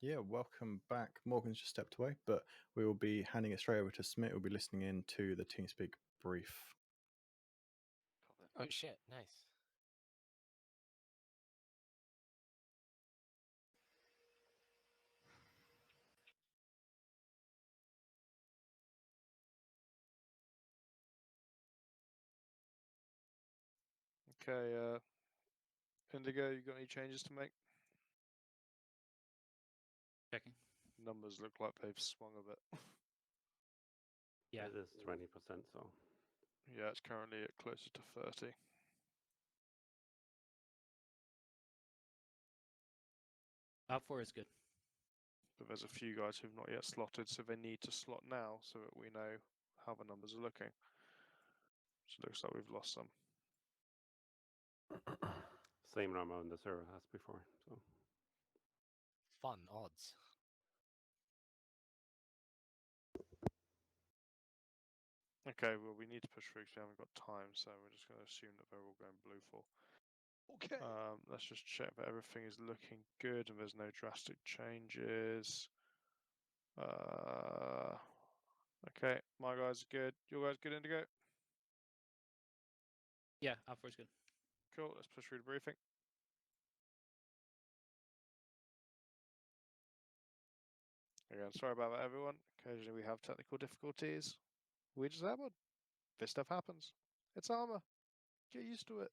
Yeah, welcome back. Morgan's just stepped away, but we will be handing it straight over to Schmidt. We'll be listening in to the TeamSpeak brief. Oh shit, nice. Okay, Indigo, you got any changes to make? Checking. Numbers look like they've swung a bit. Yeah. It is 20%, so. Yeah, it's currently at closer to 30. Out 4 is good. But there's a few guys who've not yet slotted, so they need to slot now so that we know how the numbers are looking. So it looks like we've lost some. Same number on the server as before, so. Fun odds. Okay, well, we need to push through because we haven't got time, so we're just going to assume that they're all going blue for. Okay. Let's just check that everything is looking good and there's no drastic changes. Okay, my guys are good. Your guys good, Indigo? Yeah, out 4 is good. Cool, let's push through the briefing. Again, sorry about that, everyone. Occasionally we have technical difficulties. We just happen. This stuff happens. It's ArmA. Get used to it.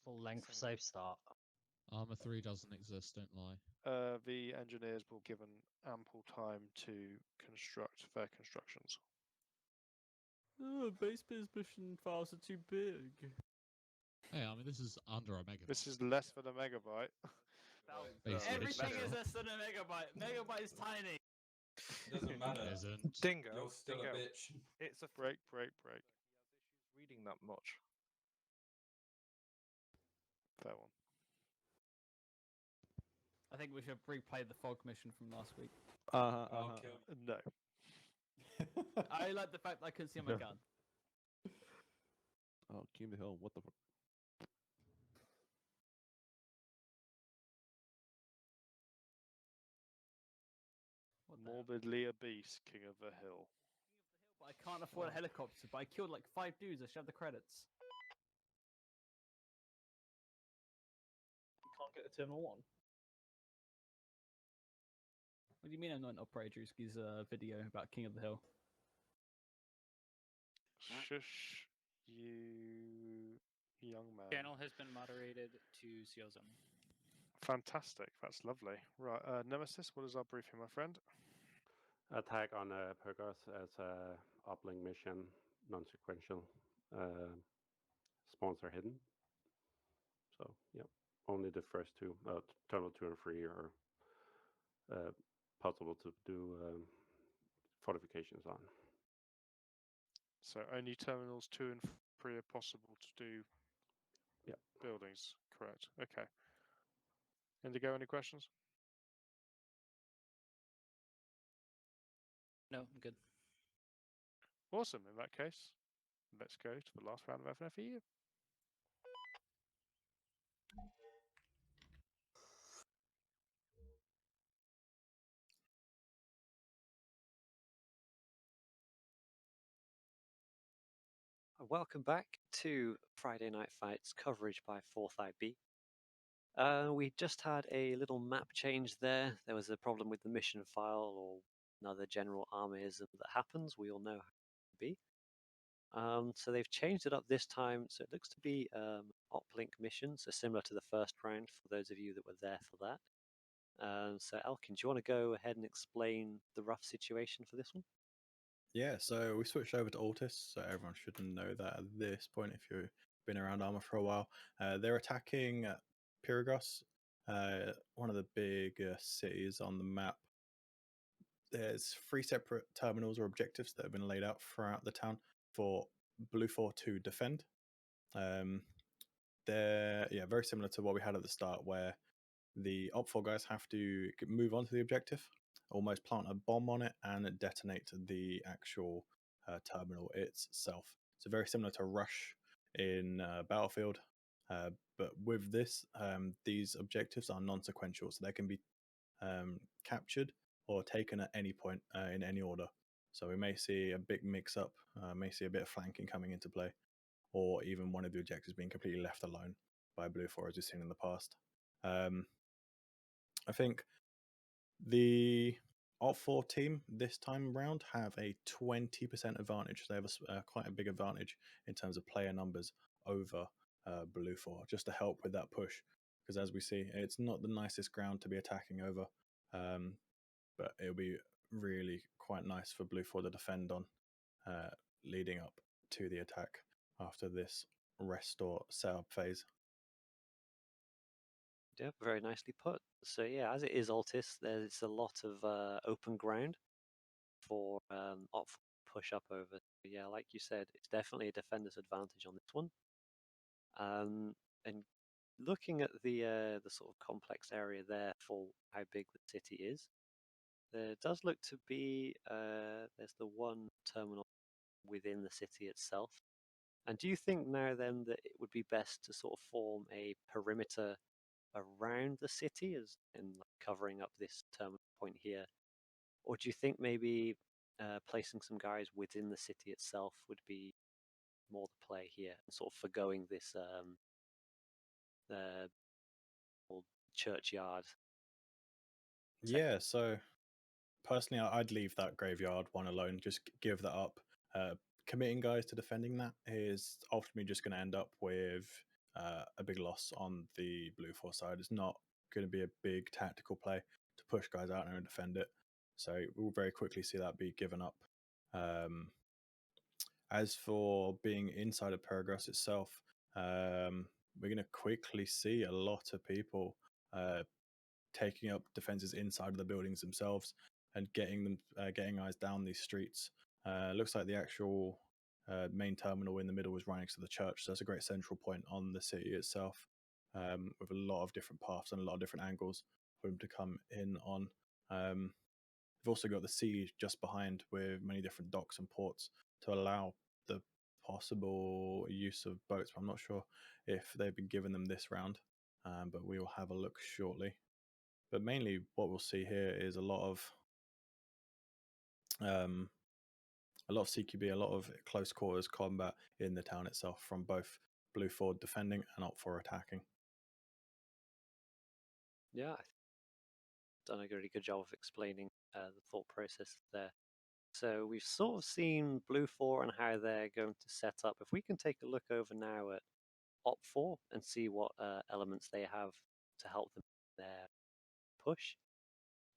Full length safe start. ArmA 3 doesn't exist, don't lie. The engineers will be given ample time to construct their constructions. Oh, base mission files are too big. Hey, I mean, this is under a megabyte. This is less than a megabyte. Basically. Everything is less than a megabyte. Megabyte is tiny. Doesn't matter. It isn't. Dingo. You're still a bitch. It's a break. Reading that much. Fair one. I think we should replay the fog mission from last week. No. I like the fact that I couldn't see my gun. Oh, King of the Hill, what the fuck? Morbidly obese, King of the Hill. But I can't afford a helicopter, but I killed like 5 dudes. I should have the credits. You can't get to Terminal 1. What do you mean I'm not an operator? Drewski's video about King of the Hill. Shush, you young man. Channel has been moderated to CO zone. Fantastic, that's lovely. Right, Nemesis, what is our briefing, my friend? Attack on Pergos as a uplink mission, non-sequential. Spawns are hidden. So, yep. Only the first two, Terminal 2 and 3 are possible to do fortifications on. So only terminals 2 and 3 are possible to do buildings, correct. Okay. Indigo, any questions? No, I'm good. Awesome, in that case, let's go to the last round of FNFEU. Welcome back to Friday Night Fights coverage by 4th IB. We just had a little map change there. There was a problem with the mission file or another general armyism that happens. We all know how it can be. So they've changed it up this time. So it looks to be uplink missions, so similar to the first round for those of you that were there for that. So Elkin, do you want to go ahead and explain the rough situation for this one? Yeah, so we switched over to Altis, so everyone should know that at this point if you've been around ArmA for a while. They're attacking Pyrgos, one of the big cities on the map. There's 3 separate terminals or objectives that have been laid out throughout the town for Blue 4 to defend. They're very similar to what we had at the start, where the Op4 guys have to move on to the objective, almost plant a bomb on it, and detonate the actual terminal itself. So very similar to Rush in Battlefield, but with this, these objectives are non-sequential, so they can be captured or taken at any point in any order. So we may see a big mix-up, may see a bit of flanking coming into play, or even one of the objectives being completely left alone by Blue 4, as we've seen in the past. I think the Alt 4 team this time round have a 20% advantage. They have quite a big advantage in terms of player numbers over Blue 4, just to help with that push. Because as we see, it's not the nicest ground to be attacking over, but it'll be really quite nice for Blue 4 to defend on leading up to the attack after this restore setup phase. Yeah, very nicely put. So yeah, as it is Altis, there's a lot of open ground for Op push up over. But yeah, like you said, it's definitely a defender's advantage on this one. And looking at the sort of complex area there for how big the city is, there does look to be there's the one terminal within the city itself. And do you think now then that it would be best to sort of form a perimeter around the city as in like covering up this terminal point here, or do you think maybe placing some guys within the city itself would be more the play here, and sort of forgoing this old churchyard? Yeah, so personally, I'd leave that graveyard one alone. Just give that up. Committing guys to defending that is ultimately just going to end up with a big loss on the Blue 4 side. It's not going to be a big tactical play to push guys out there and defend it. So we'll very quickly see that be given up. As for being inside of Paragrass itself, we're going to quickly see a lot of people taking up defenses inside of the buildings themselves and getting eyes down these streets. Looks like the actual main terminal in the middle is right next to the church, so that's a great central point on the city itself, with a lot of different paths and a lot of different angles for them to come in on. We've also got the sea just behind with many different docks and ports to allow the possible use of boats. I'm not sure if they've been given them this round, but we will have a look shortly. But mainly what we'll see here is a lot of CQB, a lot of close quarters combat in the town itself from both Blue 4 defending and Alt 4 attacking. Yeah, I've done a really good job of explaining the thought process there. So we've sort of seen Blue 4 and how they're going to set up. If we can take a look over now at Op 4 and see what elements they have to help them their push,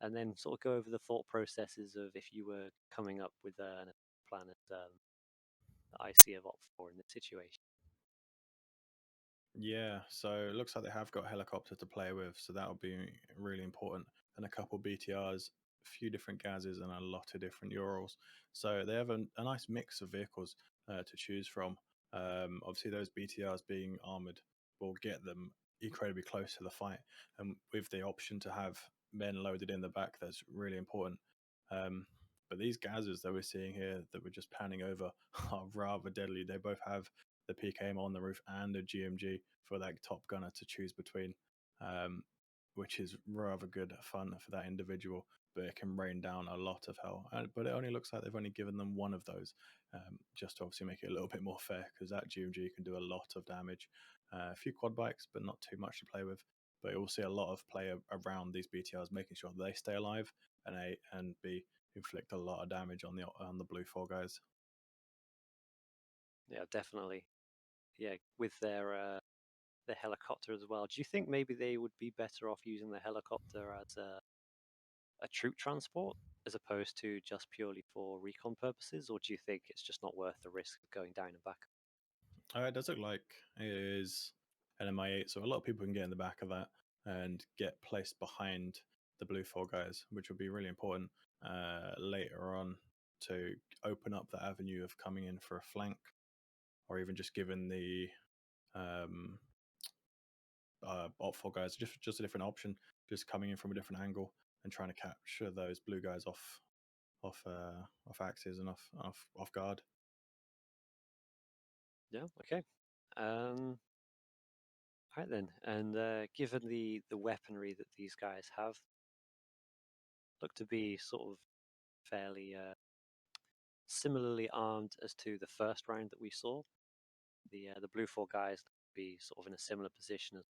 and then sort of go over the thought processes of if you were coming up with a plan at the IC of Op 4 in this situation. Yeah, so it looks like they have got a helicopter to play with, so that'll be really important. And a couple BTRs, a few different gases, and a lot of different Urals. So they have a nice mix of vehicles to choose from. Obviously, those BTRs being armored will get them incredibly close to the fight, and with the option to have men loaded in the back, that's really important. But these gases that we're seeing here that we're just panning over are rather deadly. They both have the PKM on the roof and a GMG for that top gunner to choose between, which is rather good fun for that individual, but it can rain down a lot of hell. But it only looks like they've only given them one of those, just to obviously make it a little bit more fair, because that GMG can do a lot of damage. A few quad bikes, but not too much to play with. But you'll see a lot of play around these BTRs, making sure they stay alive, and A and B inflict a lot of damage on the Blue 4 guys. Yeah, definitely. Yeah, with their helicopter as well. Do you think maybe they would be better off using the helicopter as a troop transport as opposed to just purely for recon purposes, or do you think it's just not worth the risk of going down and back? It does look like it is an MI8, so a lot of people can get in the back of that and get placed behind the Blue 4 guys, which will be really important later on to open up the avenue of coming in for a flank, or even just given the Op 4 guys just a different option, just coming in from a different angle and trying to capture those blue guys off axis and off guard. Yeah. Okay. Right then. And given the weaponry that these guys have, look to be sort of fairly similarly armed as to the first round that we saw. The blue 4 guys be sort of in a similar position as.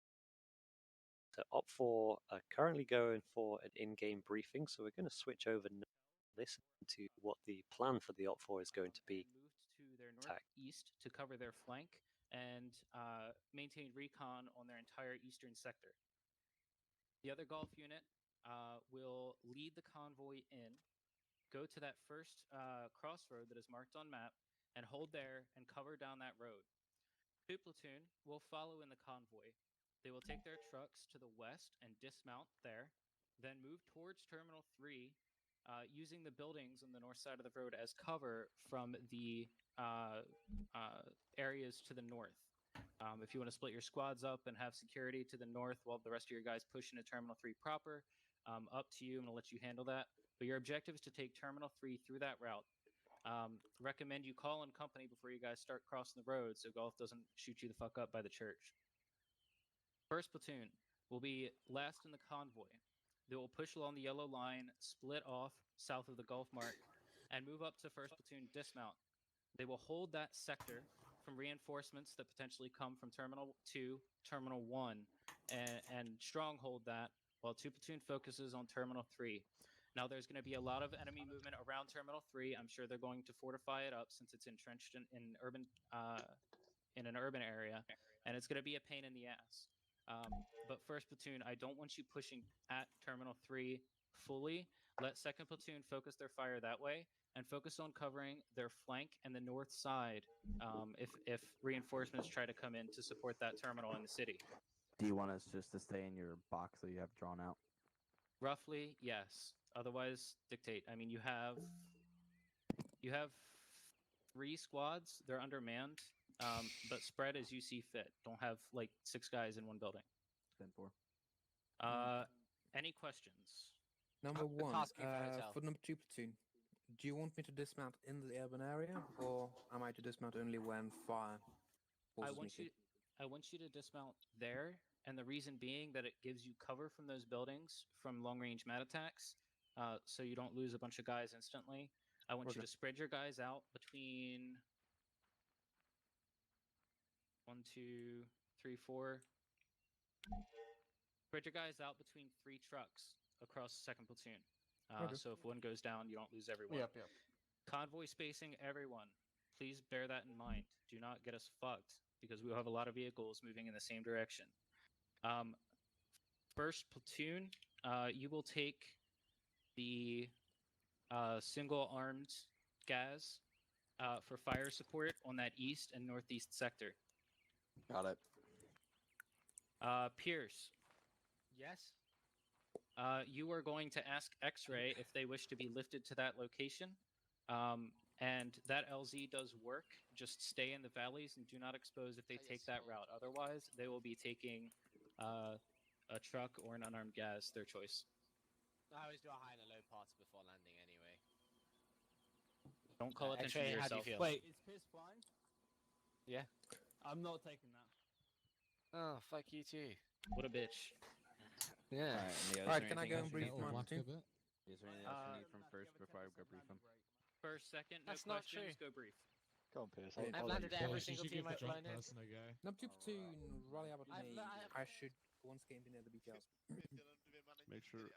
So Op 4 are currently going for an in-game briefing, so we're going to switch over and listen to what the plan for the Op 4 is going to be. Moved to their northeast to cover their flank and maintain recon on their entire eastern sector. The other Golf unit will lead the convoy in, go to that first crossroad that is marked on map, and hold there and cover down that road. 2 platoon will follow in the convoy. They will take their trucks to the west and dismount there, then move towards Terminal 3, using the buildings on the north side of the road as cover from the areas to the north. If you want to split your squads up and have security to the north while the rest of your guys push into Terminal 3 proper, up to you. I'm going to let you handle that. But your objective is to take Terminal 3 through that route. Recommend you call in company before you guys start crossing the road so Golf doesn't shoot you the fuck up by the church. First platoon will be last in the convoy. They will push along the yellow line, split off south of the Gulf Mark, and move up to first platoon dismount. They will hold that sector from reinforcements that potentially come from Terminal 2, Terminal 1, and stronghold that while 2 platoon focuses on Terminal 3. Now, there's going to be a lot of enemy movement around Terminal 3. I'm sure they're going to fortify it up since it's entrenched in an urban area, and it's going to be a pain in the ass. But first platoon, I don't want you pushing at Terminal 3 fully. Let second platoon focus their fire that way and focus on covering their flank and the north side if reinforcements try to come in to support that terminal in the city. Do you want us just to stay in your box that you have drawn out? Roughly, yes. Otherwise, dictate. I mean, you have 3 squads. They're undermanned, but spread as you see fit. Don't have like 6 guys in one building. 10-4. Any questions? Number 1, for number 2 platoon, do you want me to dismount in the urban area, or am I to dismount only when fire forces me to? I want you to dismount there, and the reason being that it gives you cover from those buildings from long-range mat attacks, so you don't lose a bunch of guys instantly. I want you to spread your guys out between 1, 2, 3, 4. Spread your guys out between 3 trucks across the second platoon. So if one goes down, you don't lose everyone. Yep. Convoy spacing, everyone. Please bear that in mind. Do not get us fucked, because we will have a lot of vehicles moving in the same direction. First platoon, you will take the single-armed gas for fire support on that east and northeast sector. Got it. Pierce. Yes? You are going to ask X-Ray if they wish to be lifted to that location. And that LZ does work. Just stay in the valleys and do not expose if they take that route. Otherwise, they will be taking a truck or an unarmed gas, their choice. I always do a high and a low parts before landing anyway. Don't call attention to X-Ray, yourself. how do you feel? Wait, is Piss flying? Yeah. I'm not taking that. Oh, fuck you too. What a bitch. Yeah. Alright, can I go and brief my platoon? Is there anything else you need from first before I go brief them? First, second, no That's not questions, true. go brief. Go on, Pierce. I've landed every single team I've flown in. Number 2 platoon, rally about me. I should once again be near the BTLs. Make sure.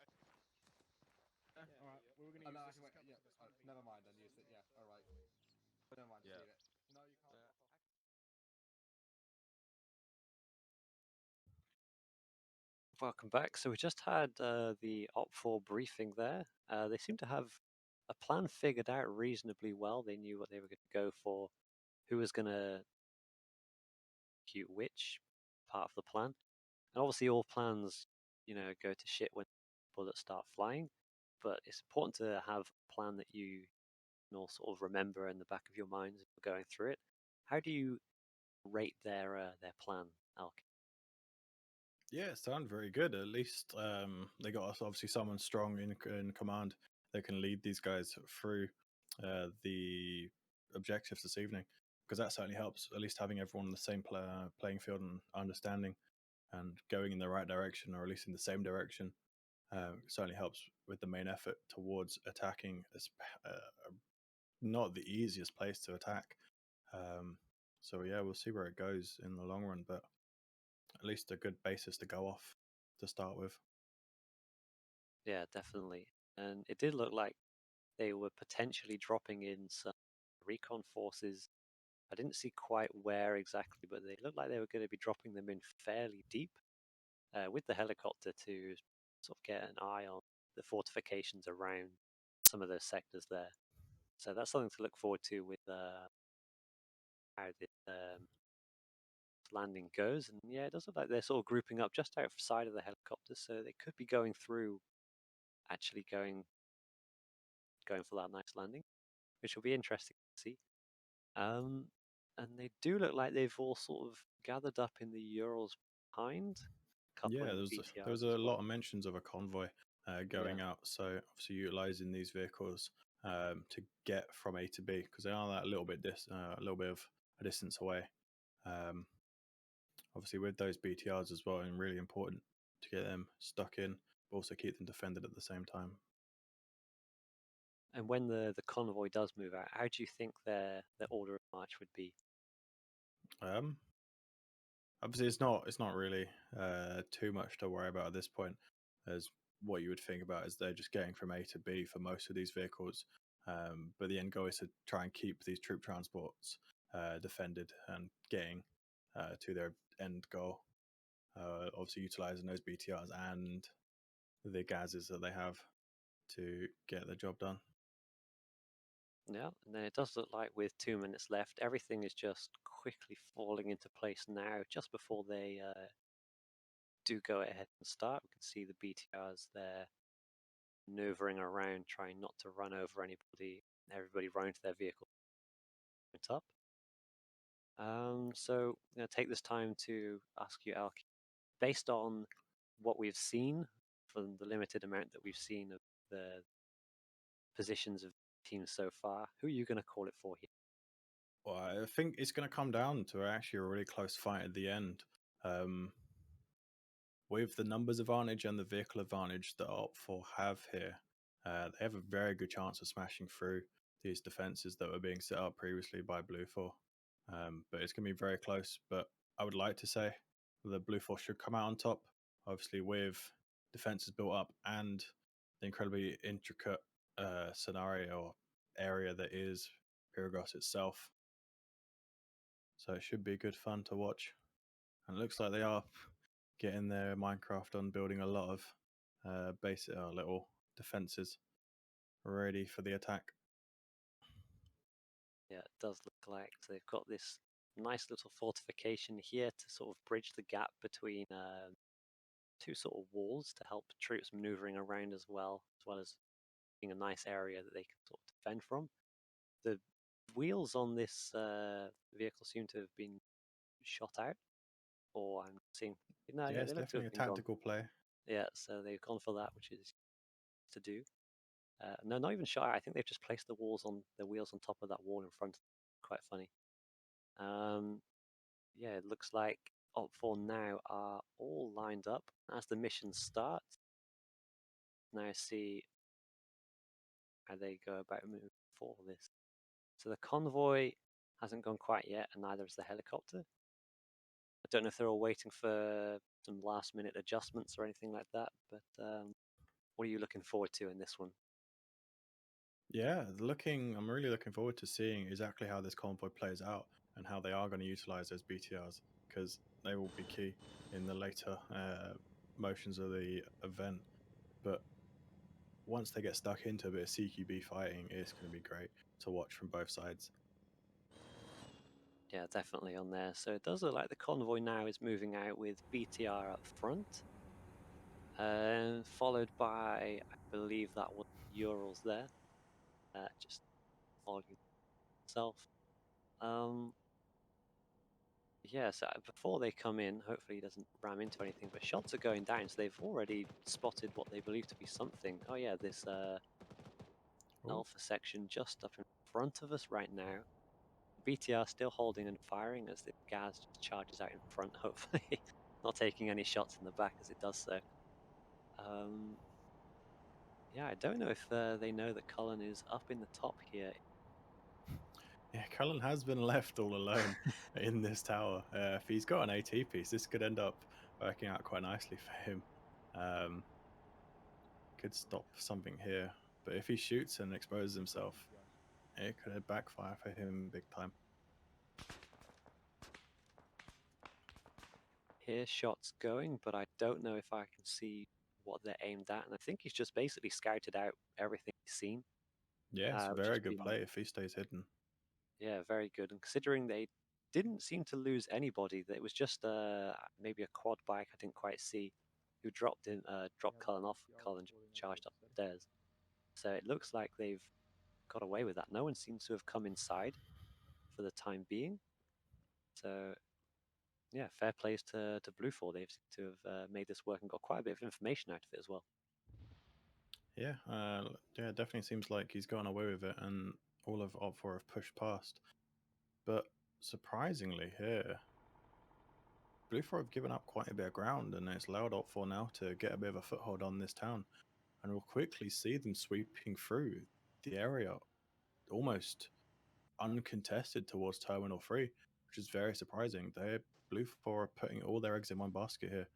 Alright, we were going to use this as cover. Never mind, then use it. Yeah, alright. Never mind, Yeah. leave it. No, you can't. Welcome back. So we just had the Op 4 briefing there. They seem to have a plan figured out reasonably well. They knew what they were going to go for, who was going to execute which part of the plan. And obviously all plans, go to shit when bullets start flying. But it's important to have a plan that you can all sort of remember in the back of your minds as you're going through it. How do you rate their plan, Elkin? Yeah, it sounded very good. At least they got us obviously someone strong in command that can lead these guys through the objectives this evening, because that certainly helps. At least having everyone on the same playing field and understanding and going in the right direction, or at least in the same direction, certainly helps with the main effort towards attacking not the easiest place to attack. So yeah, we'll see where it goes in the long run, but at least a good basis to go off to start with. Yeah, definitely. And it did look like they were potentially dropping in some recon forces. I didn't see quite where exactly, but they looked like they were going to be dropping them in fairly deep with the helicopter to sort of get an eye on the fortifications around some of those sectors there. So that's something to look forward to with how this landing goes. And yeah, it does look like they're sort of grouping up just outside of the helicopter, so they could be going through, actually going for that nice landing, which will be interesting to see. And they do look like they've all sort of gathered up in the Urals behind. Yeah, there was a lot of mentions of a convoy going out, so obviously utilizing these vehicles to get from A to B, because they are that little bit of a distance away. Obviously with those BTRs as well, and really important to get them stuck in, but also keep them defended at the same time. And when the convoy does move out, how do you think their order of march would be? Obviously it's not really too much to worry about at this point, as what you would think about is they're just getting from A to B for most of these vehicles. But the end goal is to try and keep these troop transports defended and getting to their end goal. Obviously utilizing those BTRs and the gases that they have to get the job done. Yeah, and then it does look like with 2 minutes left, everything is just quickly falling into place now, just before they do go ahead and start. We can see the BTRs there maneuvering around, trying not to run over anybody, everybody running to their vehicle. Up. So I'm going to take this time to ask you, Elkin, based on what we've seen, from the limited amount that we've seen of the positions of teams so far, who are you going to call it for here? Well, I think it's going to come down to actually a really close fight at the end. With the numbers advantage and the vehicle advantage that Op4 have here, they have a very good chance of smashing through these defenses that were being set up previously by Blue 4. But it's going to be very close. But I would like to say the Blue 4 should come out on top, obviously with defenses built up and the incredibly intricate scenario or area that is Pyrgos itself. So it should be good fun to watch. And it looks like they are getting their Minecraft on, building a lot of basic little defenses ready for the attack. Yeah, it does look like they've got this nice little fortification here to sort of bridge the gap between two sort of walls to help troops maneuvering around as well as being a nice area that they can sort of defend from. The wheels on this vehicle seem to have been shot out, or I'm seeing no, yeah, it's they look to definitely have a been tactical play. Yeah, so they've gone for that, which is to do. No, not even shot out. I think they've just placed the wheels on top of that wall in front. Quite funny. Yeah, it looks like Op4 now are all lined up as the mission starts. Now see how they go about moving for this. So the convoy hasn't gone quite yet, and neither is the helicopter. I don't know if they're all waiting for some last-minute adjustments or anything like that, but what are you looking forward to in this one? Yeah, I'm really looking forward to seeing exactly how this convoy plays out and how they are going to utilize those BTRs, because they will be key in the later motions of the event. But once they get stuck into a bit of CQB fighting, it's going to be great to watch from both sides. Yeah, definitely on there. So it does look like the convoy now is moving out with BTR up front, followed by, I believe that was Urals there, just following itself. Yeah, so before they come in, hopefully he doesn't ram into anything, but shots are going down, so they've already spotted what they believe to be something. Oh yeah, this Alpha section just up in front of us right now. BTR still holding and firing as the gas just charges out in front, hopefully not taking any shots in the back as it does so. Yeah, I don't know if they know that Cullen is up in the top here. Yeah, Cullen has been left all alone in this tower. If he's got an AT piece, this could end up working out quite nicely for him. Could stop something here, but if he shoots and exposes himself, it could backfire for him big time. Hear shots going, but I don't know if I can see what they're aimed at. And I think he's just basically scouted out everything he's seen. Yeah, it's a very good play if he stays hidden. Yeah, very good. And considering they didn't seem to lose anybody, that it was just maybe a quad bike I didn't quite see, who dropped Cullen off. Cullen charged up the stairs. So it looks like they've got away with that. No one seems to have come inside for the time being. So yeah, fair plays to Bluefall. They seem to have made this work and got quite a bit of information out of it as well. Yeah, it definitely seems like he's gone away with it, and all of Op4 have pushed past. But surprisingly here, Bluefall have given up quite a bit of ground, and it's allowed Op4 now to get a bit of a foothold on this town. And we'll quickly see them sweeping through the area almost uncontested towards Terminal 3, which is very surprising. Bluefall are putting all their eggs in one basket here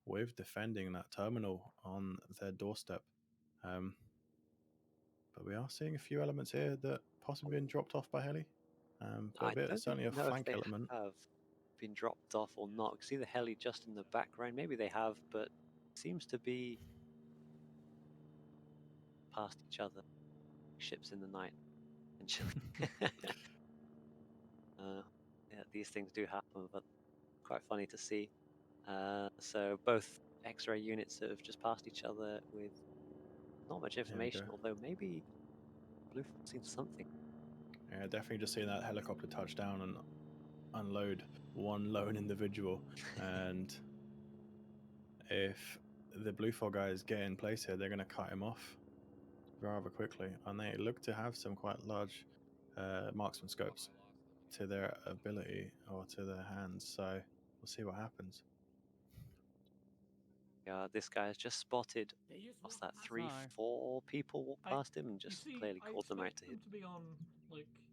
with defending that terminal on their doorstep. But we are seeing a few elements here that possibly been dropped off by heli. But certainly a flank element. Have been dropped off or not. You see the heli just in the background. Maybe they have, but seems to be past each other. Ships in the night. Yeah, these things do happen, but quite funny to see. So both X-ray units have just passed each other with not much information, although maybe Bluefall's seen something. Yeah, definitely just seeing that helicopter touch down and unload one lone individual. And if the Bluefall guys get in place here, they're going to cut him off rather quickly. And they look to have some quite large marksman scopes to their ability or to their hands. So we'll see what happens. Yeah, this guy has just spotted, what's that, 3-4 people walk past him and just clearly called them out to him.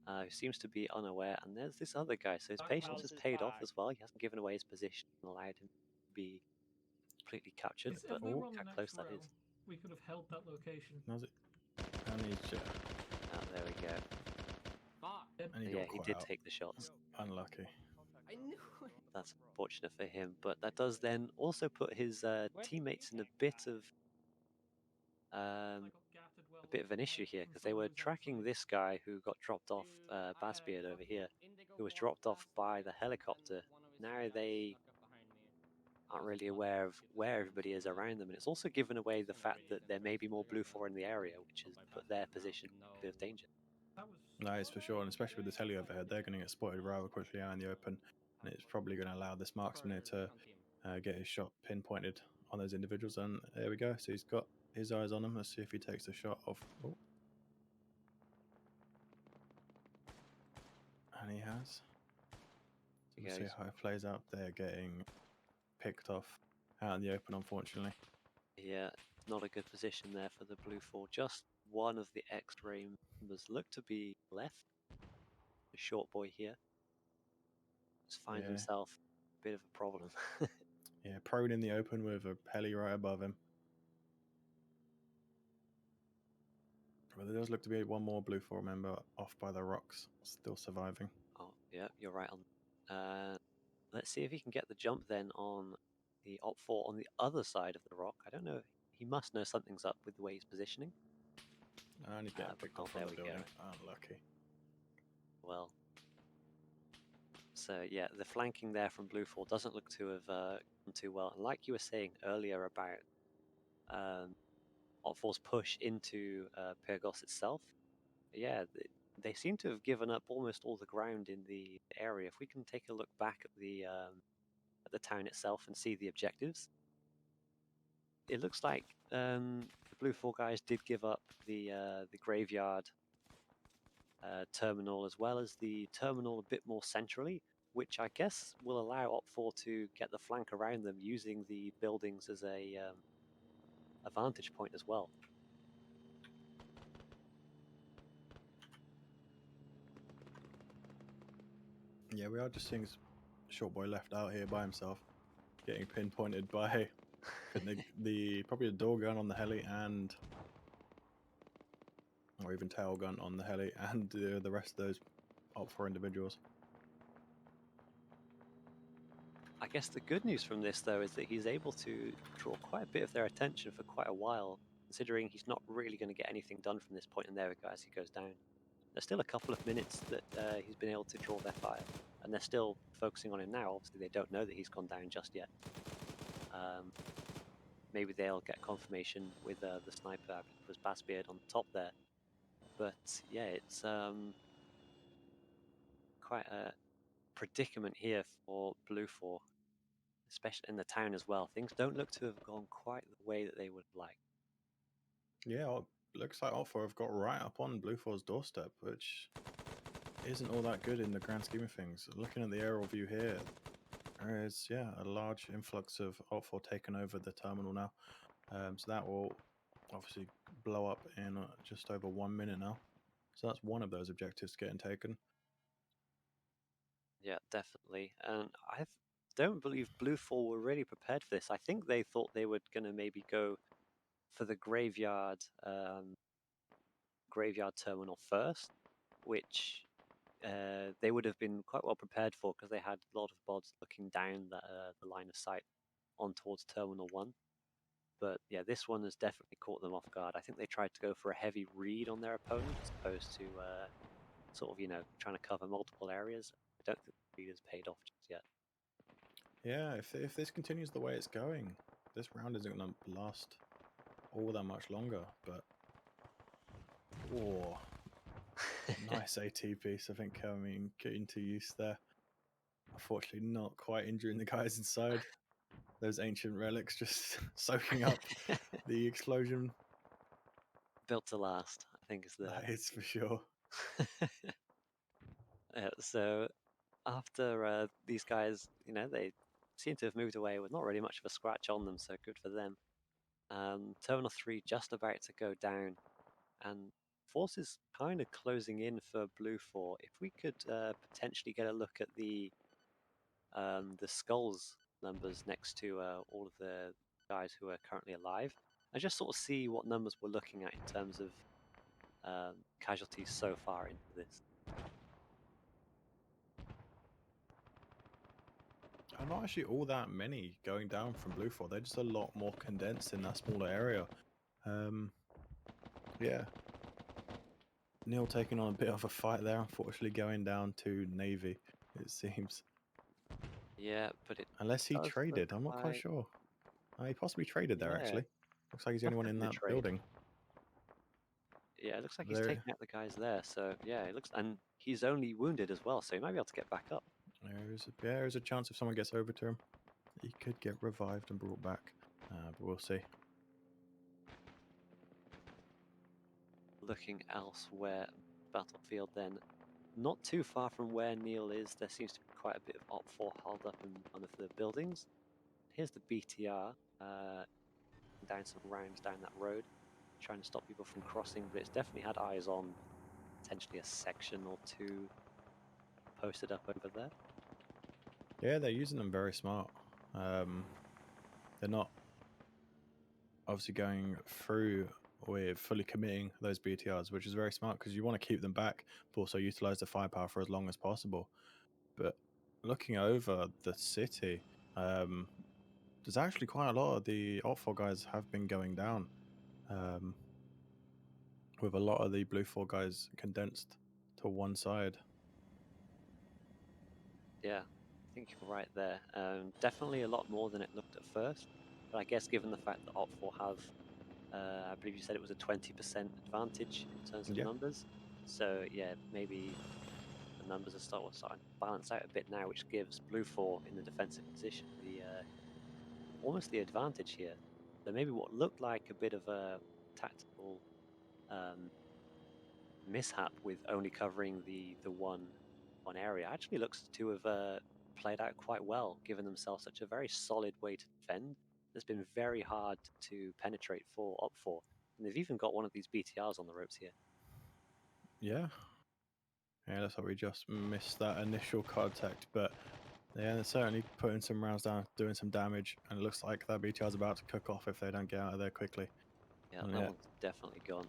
Who seems to be unaware, and there's this other guy, so his patience has paid off as well. He hasn't given away his position and allowed him to be completely captured, but look how close that is. We could have held that location. Was it? There we go. Yeah, he did take the shots. Unlucky. I knew it. That's unfortunate for him, but that does then also put his teammates in a bit of an issue here, because they were tracking this guy who got dropped off, Basbeard over here, who was dropped off by the helicopter. Now they aren't really aware of where everybody is around them, and it's also given away the fact that there may be more Bluefall in the area, which has put their position in a bit of danger. Nice, for sure, and especially with this heli overhead, they're going to get spotted rather quickly out in the open, and it's probably going to allow this marksman here to get his shot pinpointed on those individuals. And there we go. So he's got his eyes on them. Let's see if he takes the shot off. Oh. And he has. We'll see how it plays out. They're getting picked off out in the open, unfortunately. Yeah, not a good position there for the Bluefall. Just one of the X-ray members looked to be left. The short boy here just finds himself a bit of a problem. Yeah, prone in the open with a heli right above him. But there does look to be one more Bluefall member off by the rocks, still surviving. Oh, yeah, you're right on. Let's see if he can get the jump then on the Op4 on the other side of the rock. I don't know. He must know something's up with the way he's positioning. And he's getting picked off on the building. Unlucky. Well, so yeah, the flanking there from Bluefall doesn't look to have gone too well. And like you were saying earlier about Op4's push into Pyrgos itself, yeah, they seem to have given up almost all the ground in the area. If we can take a look back at the town itself and see the objectives, it looks like the Bluefall guys did give up the graveyard terminal, as well as the terminal a bit more centrally, which I guess will allow Op4 to get the flank around them using the buildings as a vantage point as well. Yeah, we are just seeing Short Boy left out here by himself, getting pinpointed by the probably a door gun on the heli or even tail gun on the heli and the rest of those Op4 individuals. I guess the good news from this, though, is that he's able to draw quite a bit of their attention for quite a while, considering he's not really going to get anything done from this point. And there we go, as he goes down. There's still a couple of minutes that he's been able to draw their fire, and they're still focusing on him now. Obviously, they don't know that he's gone down just yet. Maybe they'll get confirmation with the sniper, I believe it was Bassbeard on the top there. But yeah, it's quite a predicament here for Blue 4, especially in the town as well. Things don't look to have gone quite the way that they would like. Yeah, looks like Op4 have got right up on Blue 4's doorstep, which isn't all that good in the grand scheme of things. Looking at the aerial view here, there is, a large influx of Op4 taking over the terminal now. So that will obviously blow up in just over 1 minute now. So that's one of those objectives getting taken. Yeah, definitely. And I don't believe Blue 4 were really prepared for this. I think they thought they were going to maybe go for the graveyard terminal first, which they would have been quite well prepared for because they had a lot of bods looking down the line of sight on towards Terminal 1. But yeah, this one has definitely caught them off guard. I think they tried to go for a heavy read on their opponent as opposed to sort of, trying to cover multiple areas. I don't think the read has paid off just yet. Yeah, if this continues the way it's going, this round isn't going to last all that much longer. But nice AT piece. I think getting to use there. Unfortunately, not quite injuring the guys inside. Those ancient relics just soaking up the explosion. Built to last, I think is the. That is for sure. So after these guys, they seem to have moved away with not really much of a scratch on them, so good for them. Terminal 3 just about to go down, and forces kind of closing in for Blue 4. If we could potentially get a look at the skulls numbers next to all of the guys who are currently alive, and just sort of see what numbers we're looking at in terms of casualties so far into this. Not actually all that many going down from Blue 4. They're just a lot more condensed in that smaller area. Yeah. Neil taking on a bit of a fight there, unfortunately going down to Navy, it seems. Yeah, but unless he traded, I'm not quite sure. He possibly traded there, actually. Looks like he's the only one in that building. Yeah, it looks like he's taking out the guys there. So yeah, it looks, and he's only wounded as well, so he might be able to get back up. There's a chance if someone gets over to him, he could get revived and brought back. But we'll see. Looking elsewhere, battlefield then, not too far from where Neil is, there seems to be quite a bit of Op4 held up in one of the buildings. Here's the BTR, down some rounds down that road, trying to stop people from crossing, but it's definitely had eyes on potentially a section or two posted up over there. Yeah, they're using them very smart. They're not obviously going through with fully committing those BTRs, which is very smart because you want to keep them back, but also utilize the firepower for as long as possible. But looking over the city, there's actually quite a lot of the Op4 guys have been going down, with a lot of the Blue 4 guys condensed to one side. Yeah, I think you're right there. Definitely a lot more than it looked at first, but I guess given the fact that Op4 have, I believe you said it was a 20% advantage in terms of numbers. So yeah, maybe the numbers are starting to balance out a bit now, which gives Blue 4 in the defensive position the almost the advantage here. So maybe what looked like a bit of a tactical mishap with only covering the one area actually looks to have played out quite well, given themselves such a very solid way to defend. It's been very hard to penetrate for Op4, and they've even got one of these BTRs on the ropes here. Yeah. Yeah, looks like we just missed that initial contact, but yeah, they're certainly putting some rounds down, doing some damage, and it looks like that BTR is about to cook off if they don't get out of there quickly. Yeah, And that yeah, one's definitely gone.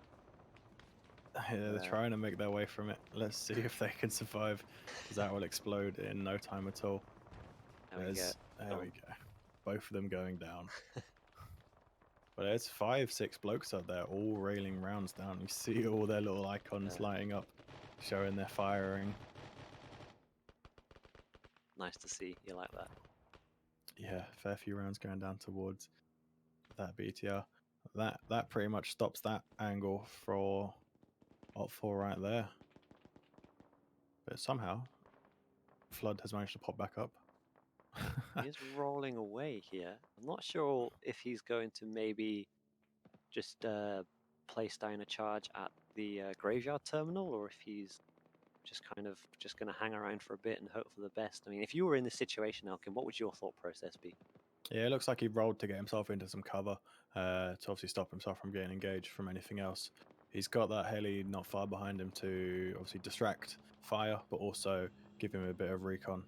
yeah, they're trying to make their way from it. Let's see if they can survive, because that will explode in no time at all. There we go. There we go. Both of them going down. But there's 5, 6 blokes up there, all railing rounds down. You see all their little icons lighting up, showing they're firing. Nice to see. You like that? Yeah, fair few rounds going down towards that BTR. That pretty much stops that angle for Op 4 right there. But somehow, Flood has managed to pop back up. He's rolling away here. I'm not sure if he's going to maybe just place down a charge at the graveyard terminal, or if he's just kind of just going to hang around for a bit and hope for the best. I mean, if you were in this situation, Elkin, what would your thought process be? Yeah, it looks like he rolled to get himself into some cover, to obviously stop himself from getting engaged from anything else. He's got that heli not far behind him to obviously distract fire, but also give him a bit of recon.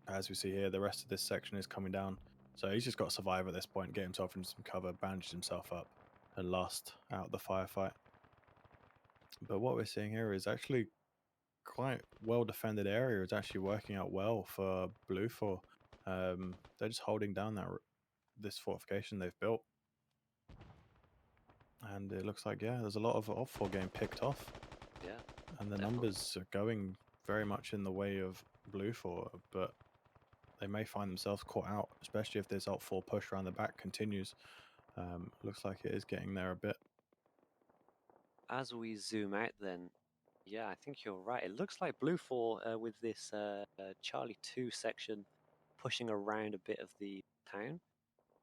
As we see here, the rest of this section is coming down. So he's just got to survive at this point, get himself into some cover, bandage himself up, and last out the firefight. But what we're seeing here is actually quite well defended area. It's actually working out well for Blue 4. They're just holding down this fortification they've built. And it looks like, yeah, there's a lot of Op 4 getting picked off. Yeah. And the numbers are going very much in the way of Blue 4, but they may find themselves caught out, especially if this Op 4 push around the back continues. Looks like it is getting there a bit. As we zoom out then, yeah, I think you're right. It looks like Blue 4 with this Charlie 2 section pushing around a bit of the town.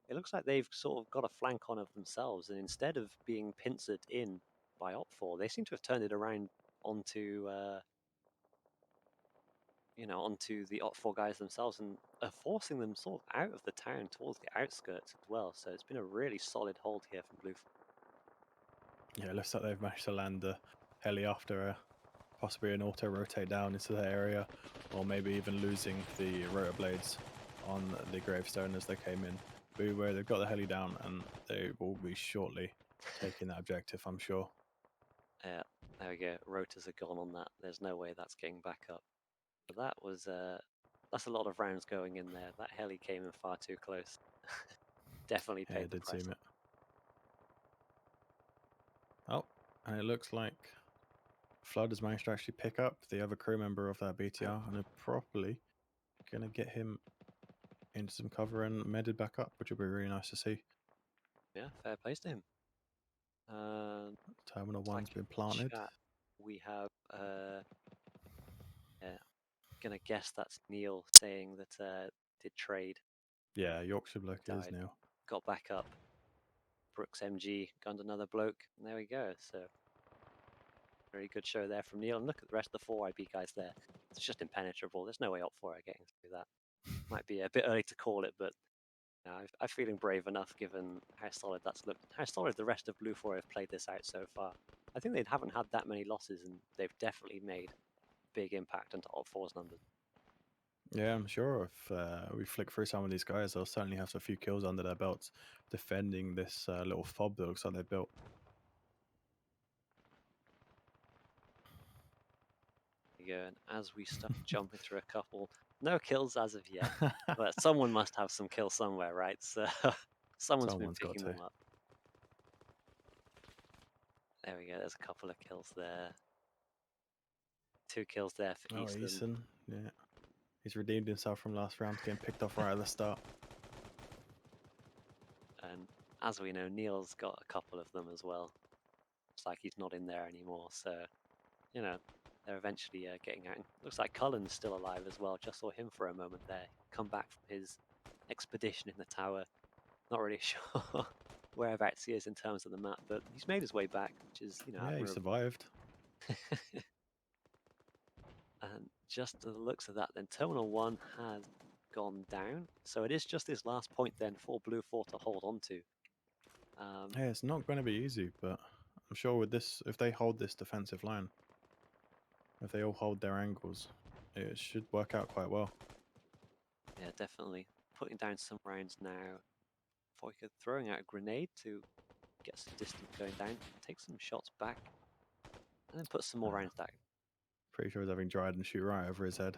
It looks like they've sort of got a flank on of themselves, and instead of being pincered in by Op 4, they seem to have turned it around onto onto the Op 4 guys themselves, and are forcing them sort of out of the town towards the outskirts as well. So it's been a really solid hold here from Blue 4. Yeah, it looks like they've managed to land the heli after possibly an auto rotate down into the area, or maybe even losing the rotor blades on the gravestone as they came in. Beware, they've got the heli down, and they will be shortly taking that objective, I'm sure. Yeah, there we go. Rotors are gone on that. There's no way that's getting back up. But that was that's a lot of rounds going in there. That heli came in far too close. Definitely paid it the did price. seem it. Oh, and it looks like Flood has managed to actually pick up the other crew member of that BTR, and are properly going to get him into some cover and medded back up, which will be really nice to see. Yeah, fair plays to him. Terminal 1's been planted. Chat, we have gonna guess that's Neil saying that did trade. Yeah, Yorkshire bloke is Neil. Got back up. Brooks MG gunned another bloke, and there we go. So very good show there from Neil. And look at the rest of the 4IB guys there. It's just impenetrable. There's no way Op 4 are getting through that. Might be a bit early to call it, but I'm feeling brave enough given how solid that's looked, how solid the rest of Blue 4 have played this out so far. I think they haven't had that many losses, and they've definitely made big impact into Op 4's numbers. Yeah, I'm sure if we flick through some of these guys, they'll certainly have a few kills under their belts defending this little fob that looks like they built. There you go, and as we start jumping through a couple, no kills as of yet, but someone must have some kills somewhere, right? So someone's been picking them up. There we go, there's a couple of kills there. 2 kills there for Easton. Easton, yeah. He's redeemed himself from last round, getting picked off right at the start. And as we know, Neil's got a couple of them as well. It's like he's not in there anymore, so, you know, they're eventually getting out. Looks like Cullen's still alive as well. Just saw him for a moment there. Come back from his expedition in the tower. Not really sure whereabouts he is in terms of the map, but he's made his way back, which is, you know, yeah, he survived. And just to the looks of that, then Terminal 1 has gone down. So it is just this last point then for Blue 4 to hold on to. Yeah, it's not going to be easy, but I'm sure with this, if they hold this defensive line, If they all hold their angles, it should work out quite well. Yeah, definitely. Putting down some rounds now. Foyka throwing out a grenade to get some distance going down, take some shots back, and then put some more rounds down. Pretty sure he's having Dryden shoot right over his head.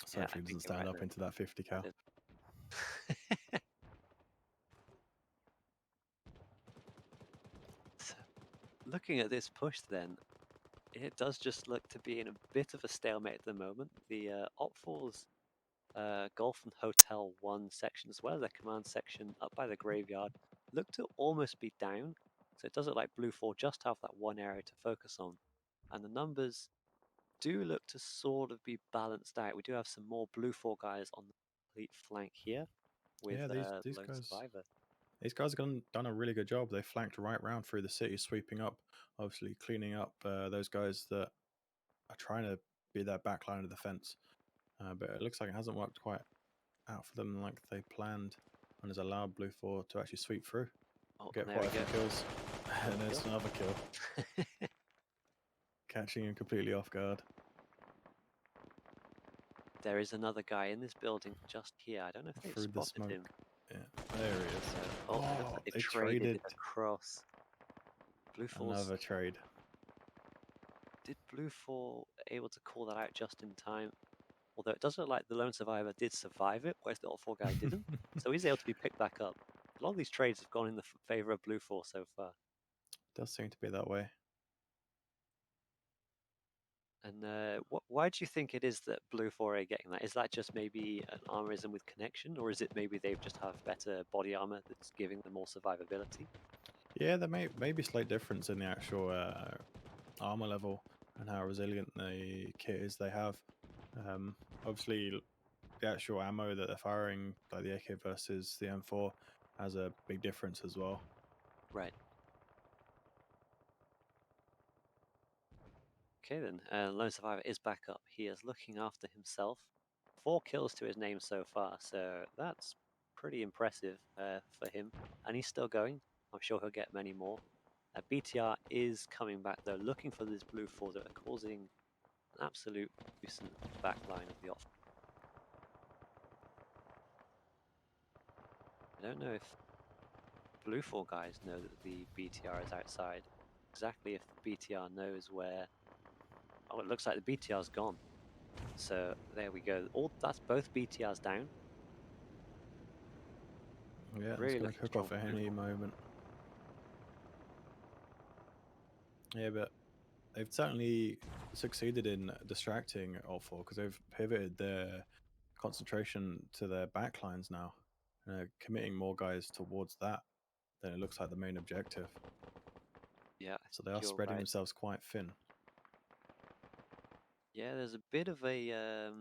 So Yeah, hopefully he doesn't stand up into that 50 cal. So, looking at this push then, it does just look to be in a bit of a stalemate at the moment. The Op4's Golf and Hotel 1 section, as well as their command section up by the graveyard, look to almost be down. So it does look like Blue 4 just have that one area to focus on. And the numbers do look to sort of be balanced out. We do have some more Blue 4 guys on the complete flank here with these Lone guys, Survivor. These guys have done a really good job. They flanked right round through the city, sweeping up, obviously cleaning up those guys that are trying to be that back line of defense. But it looks like it hasn't worked quite out for them like they planned, and has allowed Blue 4 to actually sweep through. Get quite a few kills. And there's another kill. Catching him completely off guard. There is another guy in this building just here. I don't know if they've spotted him. Yeah, there he is. Oh, it looks like they traded it across. Blue 4's Another trade. Did Blue 4 able to call that out just in time? Although it does look like the Lone Survivor did survive it, whereas the Alt 4 guy didn't. So he's able to be picked back up. A lot of these trades have gone in the favor of Blue 4 so far. Does seem to be that way. And why do you think it is that Blue 4 are getting that? Is that just maybe an armorism with connection, or is it maybe they've just have better body armor that's giving them more survivability? Yeah, there may be slight difference in the actual armor level and how resilient the kit is they have. Obviously, the actual ammo that they're firing, like the AK versus the M4, has a big difference as well. Right. Okay then, Lone Survivor is back up. He is looking after himself. 4 kills to his name so far, so that's pretty impressive for him. And he's still going. I'm sure he'll get many more. BTR is coming back though, looking for this Blue 4 that are causing an absolute nuisance backline of the off. I don't know if Blue 4 guys know that the BTR is outside. Exactly if the BTR knows where. Oh, it looks like the BTR's gone. So there we go. That's both BTRs down. Yeah, really it's going to cook off at any moment. Yeah, but they've certainly succeeded in distracting Alt 4 because they've pivoted their concentration to their backlines now, committing more guys towards that than it looks like the main objective. Yeah, so they are spreading themselves quite thin. Yeah, there's a bit of a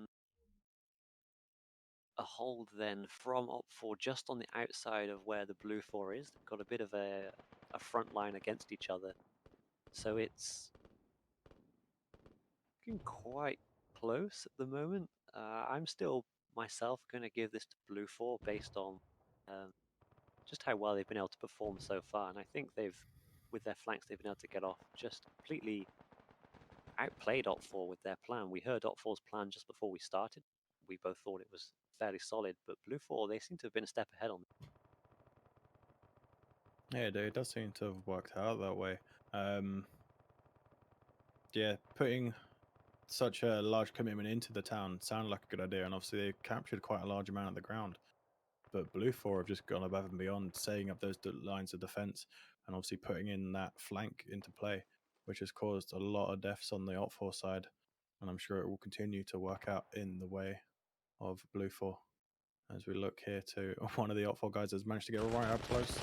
hold then from Op 4 just on the outside of where the Blue 4 is. They've got a bit of a front line against each other. So it's looking quite close at the moment. I'm still myself going to give this to Blue 4 based on just how well they've been able to perform so far. And I think with their flanks, they've been able to get off just completely outplayed Op 4 with their plan. We heard Op 4's plan just before we started. We both thought it was fairly solid, but Blue 4, they seem to have been a step ahead on it. Yeah, it does seem to have worked out that way. Yeah, putting such a large commitment into the town sounded like a good idea, and obviously they captured quite a large amount of the ground. But Blue 4 have just gone above and beyond, setting up those lines of defense and obviously putting in that flank into play, which has caused a lot of deaths on the Alt 4 side, and I'm sure it will continue to work out in the way of Blue 4. As we look here to one of the Alt 4 guys has managed to get right up close.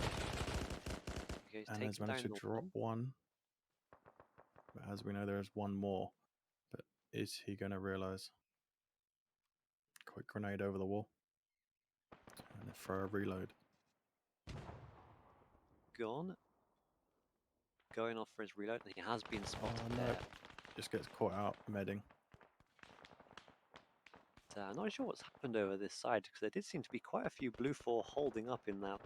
Okay, and has managed to drop one. But as we know, there's one more. But is he going to realize? Quick grenade over the wall. And throw a reload. Gone. Going off for his reload. He has been spotted there. Just gets caught out medding. I'm not sure what's happened over this side because there did seem to be quite a few Blue 4 holding up in that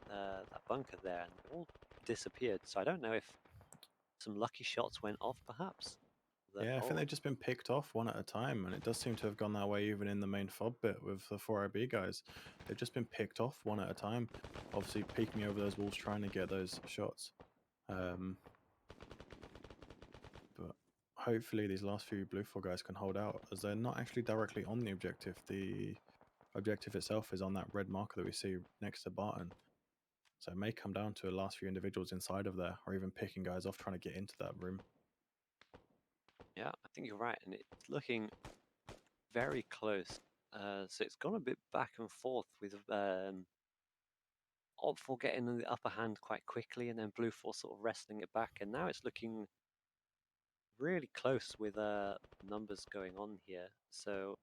bunker there, and they all disappeared. So I don't know if some lucky shots went off, perhaps. Yeah, I think they've just been picked off one at a time, and it does seem to have gone that way even in the main FOB bit with the 4IB guys. They've just been picked off one at a time, obviously peeking over those walls trying to get those shots. But hopefully these last few Blue 4 guys can hold out, as they're not actually directly on the objective. The objective itself is on that red marker that we see next to Barton. So it may come down to the last few individuals inside of there, or even picking guys off trying to get into that room. Yeah, I think you're right, and it's looking very close. So it's gone a bit back and forth with Op 4 getting the upper hand quite quickly, and then Blue 4 sort of wrestling it back, and now it's looking really close with numbers going on here. So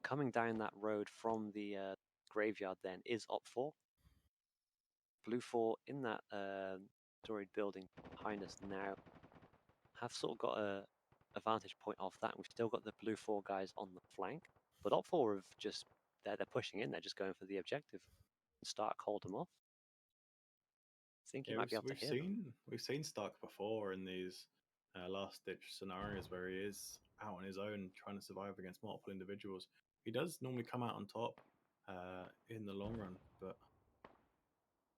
coming down that road from the graveyard then is Op 4. Blue 4 in that storied building behind us now have sort of got a vantage point of that. We've still got the Blue 4 guys on the flank, but Op 4 have just they're pushing in. They're just going for the objective. Stark hold them off. I think you might be able to hear them. We've seen Stark before in these last ditch scenarios where he is out on his own trying to survive against multiple individuals. He does normally come out on top in the long run, but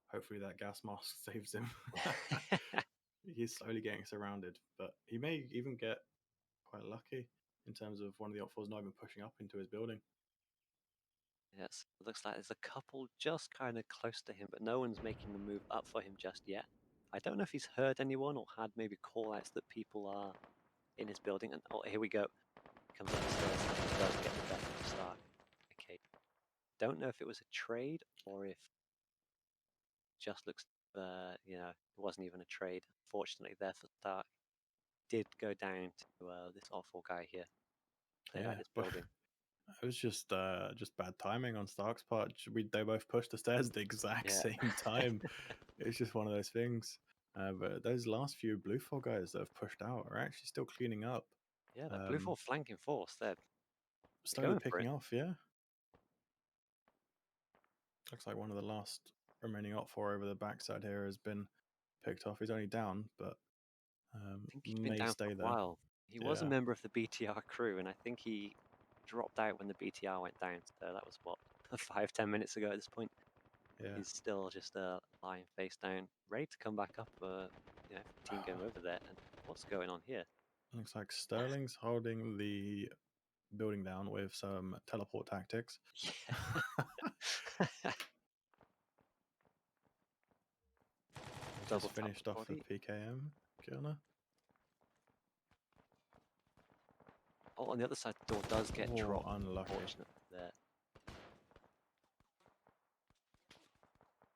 hopefully that gas mask saves him. He's slowly getting surrounded, but he may even get quite lucky in terms of one of the Op 4s not even pushing up into his building. Yes, it looks like there's a couple just kind of close to him, but no one's making the move up for him just yet. I don't know if he's heard anyone or had maybe call-outs that people are in his building. And oh, here we go. Comes up the stairs and he does get the death of Stark. Okay. Don't know if it was a trade or if just looks, you know, it wasn't even a trade. Fortunately, there for Stark. Did go down to this awful guy here. Yeah, his building. It was just bad timing on Stark's part. They both pushed the stairs at the exact same time. It's just one of those things. But those last few Blue 4 guys that have pushed out are actually still cleaning up. Yeah, that Blue 4 flanking force, they're slowly picking off, yeah. Looks like one of the last remaining Op 4 over the backside here has been picked off. He's only down, but I think he's been down for a while. He was a member of the BTR crew, and I think he dropped out when the BTR went down. So that was, what, 5-10 minutes ago at this point. Yeah. He's still just lying face down, ready to come back up. You know, team going over there. And what's going on here? Looks like Sterling's holding the building down with some teleport tactics. Yeah. Just finished off the PKM killer. Oh, on the other side, the door does get dropped. Unlucky. There. I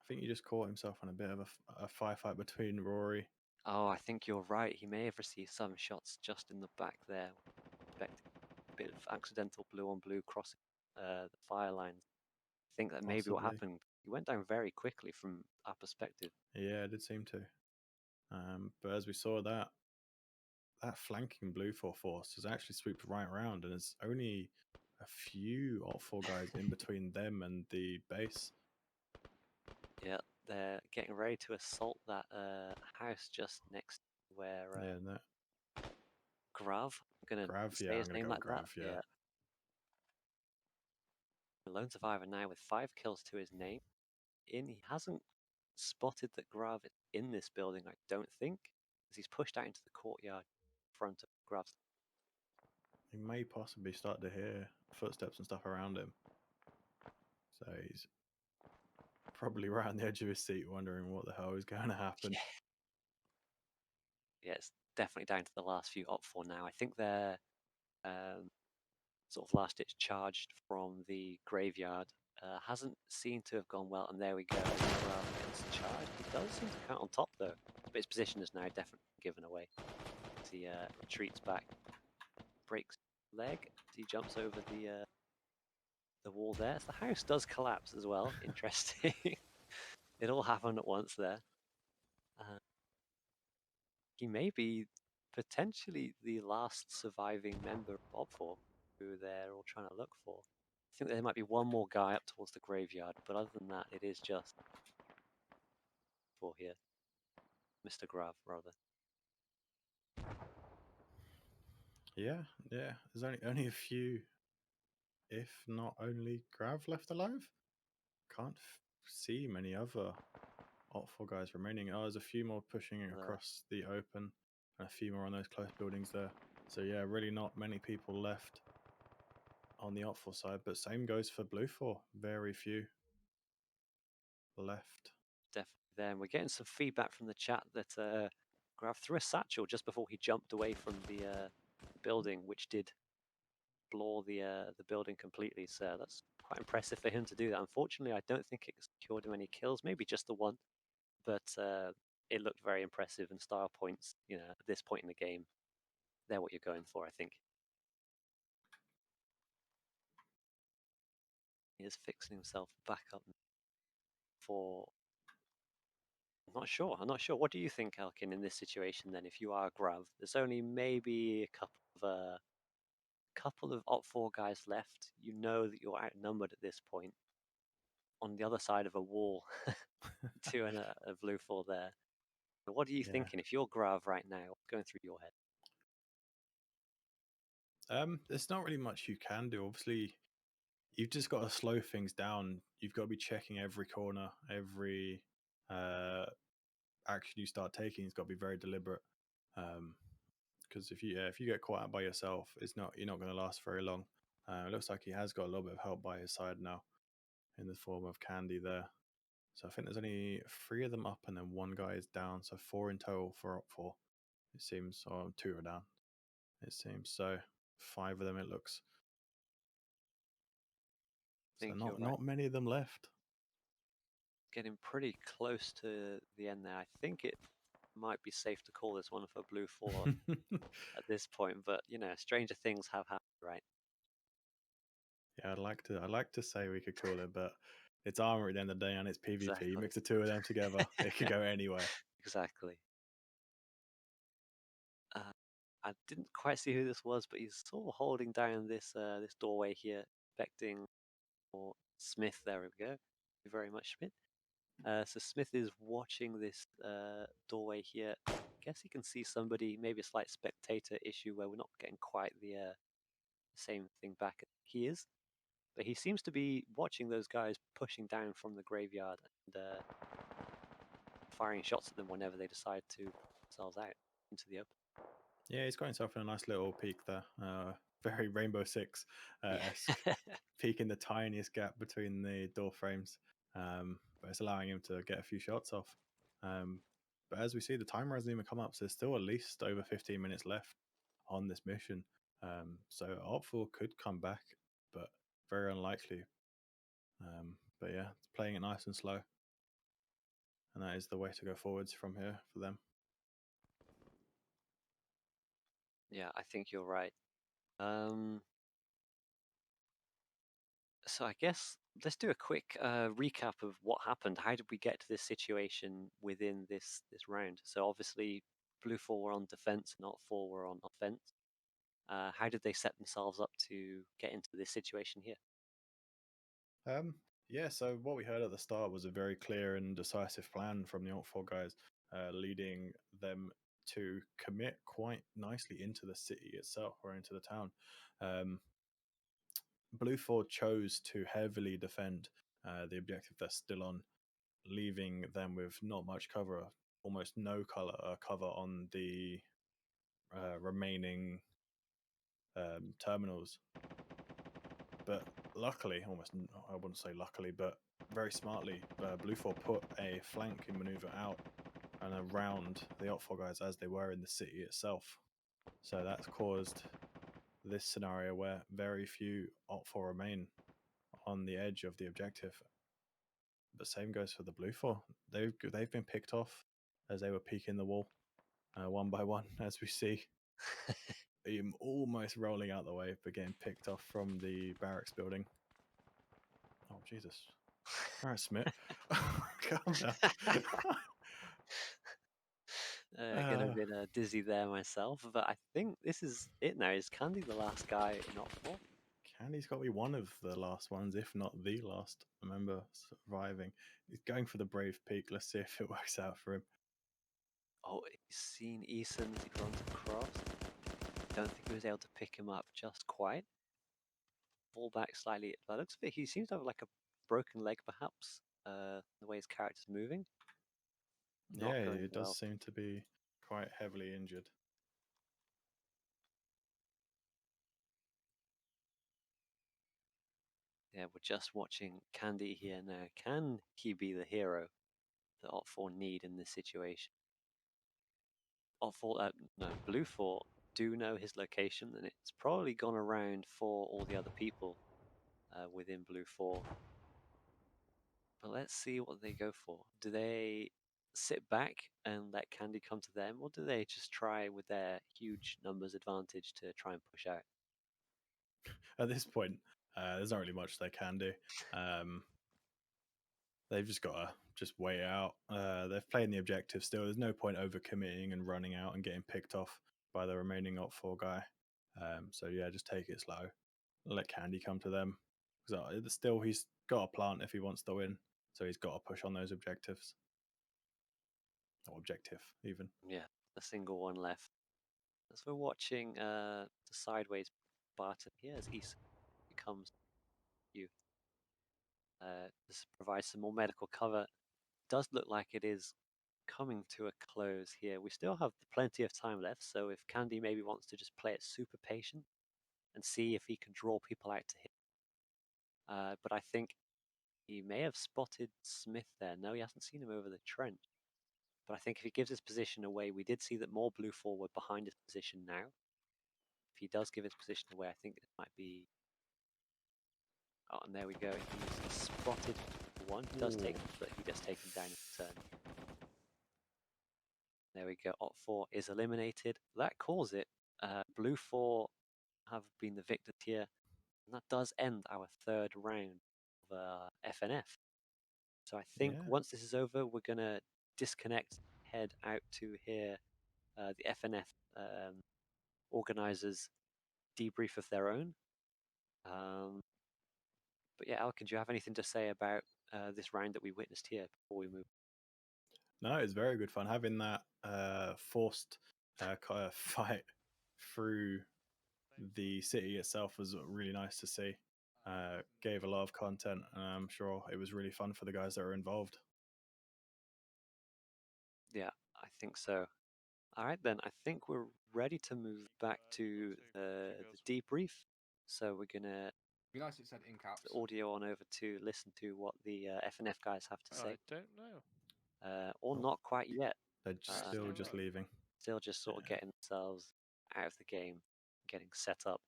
think he just caught himself on a bit of a firefight between Rory. Oh, I think you're right. He may have received some shots just in the back there. A bit of accidental blue on blue crossing the fire lines. I think that maybe what happened, he went down very quickly from our perspective. Yeah, it did seem to. But as we saw, that flanking Blue 4 force has actually swooped right around, and there's only a few Op 4 guys in between them and the base. Yeah, they're getting ready to assault that house just next where Grav. I'm gonna say his name like Grav, that. Yeah. The lone survivor now with 5 kills to his name. He hasn't spotted that Grav is in this building, I don't think, as he's pushed out into the courtyard in front of Grav's. He may possibly start to hear footsteps and stuff around him. So he's probably right on the edge of his seat wondering what the hell is going to happen. Yeah, it's definitely down to the last few Op 4 now. I think they're sort of last-ditch charged from the graveyard. Hasn't seemed to have gone well, and there we go. Grav gets charged. He does seem to count on top, though. But his position is now definitely given away. As he retreats back, breaks leg. He jumps over the wall there. So the house does collapse as well. Interesting. It all happened at once there. He may be potentially the last surviving member of Op 4 who they're all trying to look for. I think there might be one more guy up towards the graveyard, but other than that, it is just for here. Mr. Grav, rather. Yeah, yeah. There's only a few, if not only Grav left alive. Can't see many other Alt4 guys remaining. Oh, there's a few more pushing it across the open, and a few more on those close buildings there. So yeah, really not many people left on the Alt4 side, but same goes for Blue 4. Very few left. Definitely there. And we're getting some feedback from the chat that Grav threw a satchel just before he jumped away from the building, which did floor the building completely. So that's quite impressive for him to do that. Unfortunately, I don't think it secured him any kills, maybe just the one, but it looked very impressive. And style points, you know, at this point in the game, they're what you're going for, I think. He is fixing himself back up for. I'm not sure. What do you think, Elkin, in this situation then? If you are Grav, there's only maybe a couple of Op4 guys left. You know that you're outnumbered at this point. On the other side of a wall, 2 and a Blue 4 there. What are you thinking? If you're Grav right now, what's going through your head? There's not really much you can do. Obviously, you've just got to slow things down. You've got to be checking every corner, every action you start taking. It's got to be very deliberate. Because if you get caught out by yourself, you're not going to last very long. It looks like he has got a little bit of help by his side now, in the form of Candy there. So I think there's only 3 of them up, and then 1 guy is down. So 4 in total for Op4. It seems, or 2 are down. It seems so. 5 of them it looks. So not many of them left. Getting pretty close to the end there. I think it might be safe to call this one for Blue 4 at this point, but you know, stranger things have happened, right? Yeah, I'd like to say we could call it, but it's ArmA at the end of the day, and it's PvP. Exactly. You mix the 2 of them together, it could go anywhere. Exactly. I didn't quite see who this was, but he's sort of holding down this this doorway here, expecting for Smith. There we go. Thank you very much, Schmidt. So Smith is watching this doorway here. I guess he can see somebody, maybe a slight spectator issue where we're not getting quite the same thing back as he is. But he seems to be watching those guys pushing down from the graveyard and firing shots at them whenever they decide to put themselves out into the open. Yeah, he's got himself in a nice little peak there. Very Rainbow Six esque. Peeking the tiniest gap between the door frames. But it's allowing him to get a few shots off. But as we see, the timer hasn't even come up, so there's still at least over 15 minutes left on this mission. So Op4 could come back, but very unlikely. But yeah, it's playing it nice and slow. And that is the way to go forwards from here for them. Yeah, I think you're right. So I guess let's do a quick recap of what happened. How did we get to this situation within this round? So obviously, Blue 4 were on defense, not 4 were on offense. How did they set themselves up to get into this situation here? Yeah, so what we heard at the start was a very clear and decisive plan from the Alt4 guys, leading them to commit quite nicely into the city itself, or into the town. Blue 4 chose to heavily defend the objective they're still on, leaving them with not much cover, almost no cover on the remaining terminals. But luckily, I wouldn't say luckily, but very smartly, Blue 4 put a flanking maneuver out and around the Op4 guys as they were in the city itself. So that's caused this scenario where very few Op4 remain on the edge of the objective. But same goes for the Blue 4. They've been picked off as they were peeking the wall, one by one, as we see. Almost rolling out the way, but getting picked off from the barracks building. Oh, Jesus. All right, Schmidt. Calm down. Getting a bit dizzy there myself, but I think this is it now. Is Candy the last guy in Op4? Candy's got to be one of the last ones, if not the last member surviving. He's going for the brave peak. Let's see if it works out for him. Oh, he's seen Eason. He runs across. Don't think he was able to pick him up just quite. Fall back slightly. By the looks of it, he seems to have like a broken leg, perhaps. The way his character's moving. Not Yeah, going it well. does seem to be quite heavily injured. Yeah, we're just watching Candy here now. Can he be the hero that Ot4 need in this situation? Ot4, no, Blue 4 do know his location, and it's probably gone around for all the other people within Blue 4. But let's see what they go for. Do they sit back and let Candy come to them, or do they just try with their huge numbers advantage to try and push out? At this point, there's not really much they can do. They've just got to just wait it out. They've played the objective still. There's no point overcommitting and running out and getting picked off by the remaining Ot4 guy. So yeah, just take it slow. Let Candy come to them. Still, he's got a plant if he wants to win. So he's got to push on those objectives. Or objective, even. Yeah, a single one left. As we're watching the sideways Barton, here's East becomes you. This provides some more medical cover. Does look like it is coming to a close here. We still have plenty of time left, so if Candy maybe wants to just play it super patient and see if he can draw people out to him. But I think he may have spotted Smith there. No, he hasn't seen him over the trench. But I think if he gives his position away, we did see that more Blue 4 were behind his position now. If he does give his position away, I think it might be... Oh, and there we go. He's spotted one. He does take, but he gets taken down in turn. There we go. Ot4 is eliminated. That calls it. Blue 4 have been the victors here. And that does end our third round of FNF. So I think once this is over, we're going to disconnect, head out to hear the FNF organizers debrief of their own. But yeah, Elkin, do you have anything to say about this round that we witnessed here before we move? No, it's very good fun. Having that forced kind of fight through the city itself was really nice to see. Gave a lot of content, and I'm sure it was really fun for the guys that were involved. Yeah, I think so. All right, then. I think we're ready to move back to the debrief. So we're going to Be nice if it said in caps. the audio on over to listen to what the FNF guys have to say. I don't know. Or not quite yet. They're still just leaving. Still just sort of getting themselves out of the game, getting set up.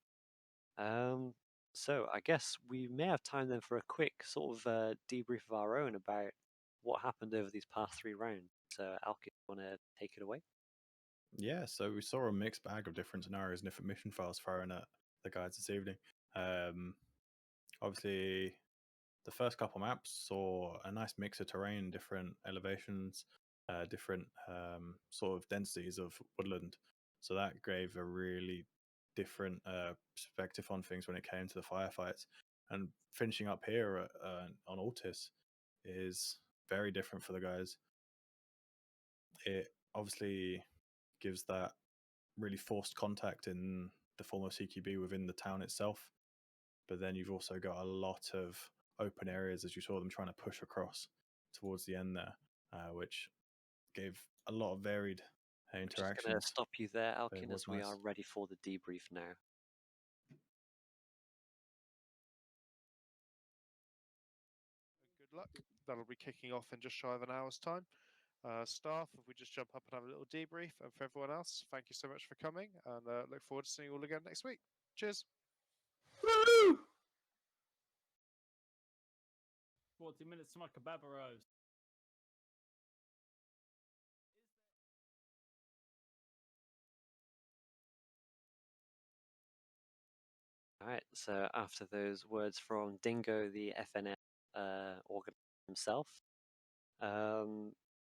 So I guess we may have time then for a quick sort of debrief of our own about what happened over these past 3 rounds. So Elkin, want to take it away? Yeah, so we saw a mixed bag of different scenarios and different mission files thrown at the guys this evening. Obviously, the first couple maps saw a nice mix of terrain, different elevations, different sort of densities of woodland. So that gave a really different perspective on things when it came to the firefights. And finishing up here on Altis is very different for the guys. It obviously gives that really forced contact in the form of CQB within the town itself. But then you've also got a lot of open areas as you saw them trying to push across towards the end there, which gave a lot of varied interactions. I'm going to stop you there, Elkin, as we nice. are ready for the debrief now. Good luck. That'll be kicking off in just shy of an hour's time. Staff, if we just jump up and have a little debrief, and for everyone else, thank you so much for coming, and look forward to seeing you all again next week. Cheers. Woo! 40 minutes to my kebab arose. All right, so after those words from Dingo, the FNF organizer himself,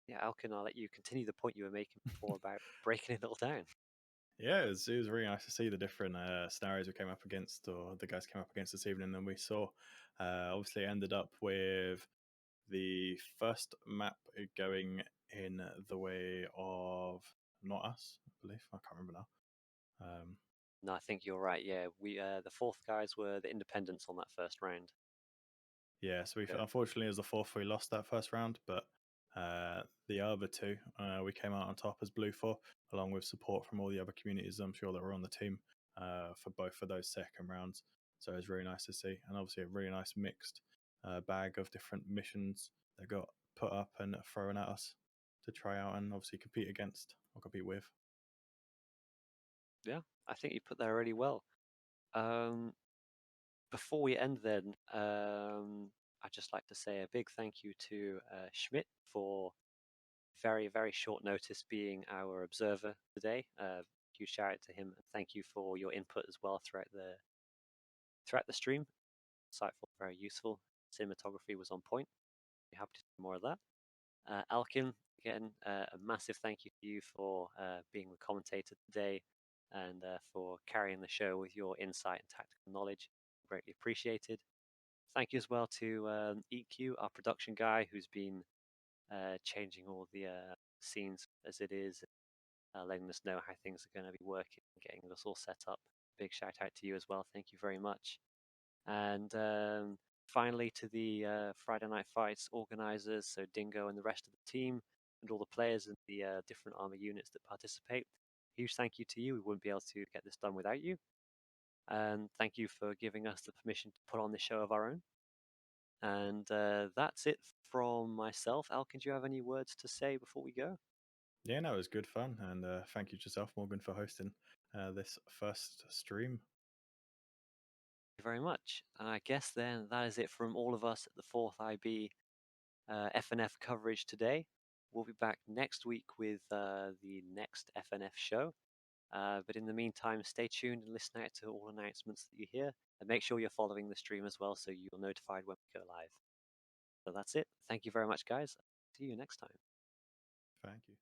yeah, Elkin, I'll let you continue the point you were making before about breaking it all down. Yeah, it was really nice to see the different scenarios we came up against, or the guys came up against this evening. And we saw, obviously, ended up with the first map going in the way of not us, I believe. I can't remember now. No, I think you're right. Yeah, we the fourth guys were the independents on that first round. Yeah, so we Yeah. unfortunately as the fourth we lost that first round, but the other two we came out on top as Blue 4, along with support from all the other communities I'm sure that were on the team for both of those second rounds. So it was really nice to see, and obviously a really nice mixed bag of different missions that got put up and thrown at us to try out and obviously compete against or compete with. Yeah, I think you put that really well. Before we end then, I'd just like to say a big thank you to Schmidt for very, very short notice being our observer today. Huge shout out to him. Thank you for your input as well throughout the stream. Insightful, very useful. Cinematography was on point. Be happy to do more of that. Elkin, again, a massive thank you to you for being the commentator today and for carrying the show with your insight and tactical knowledge. Greatly appreciated. Thank you as well to EQ, our production guy, who's been changing all the scenes as it is, letting us know how things are going to be working, getting us all set up. Big shout out to you as well. Thank you very much. And finally, to the Friday Night Fights organizers, so Dingo and the rest of the team, and all the players and the different ArmA units that participate. Huge thank you to you. We wouldn't be able to get this done without you. And thank you for giving us the permission to put on this show of our own. And that's it from myself. Elkin, do you have any words to say before we go? Yeah, no, it was good fun, and thank you to yourself, Morgan, for hosting this first stream. Thank you very much. And I guess then that is it from all of us at the 4th IB FNF coverage today. We'll be back next week with the next FNF show. But in the meantime, stay tuned and listen out to all announcements that you hear. And make sure you're following the stream as well so you're notified when we go live. So that's it. Thank you very much, guys. See you next time. Thank you.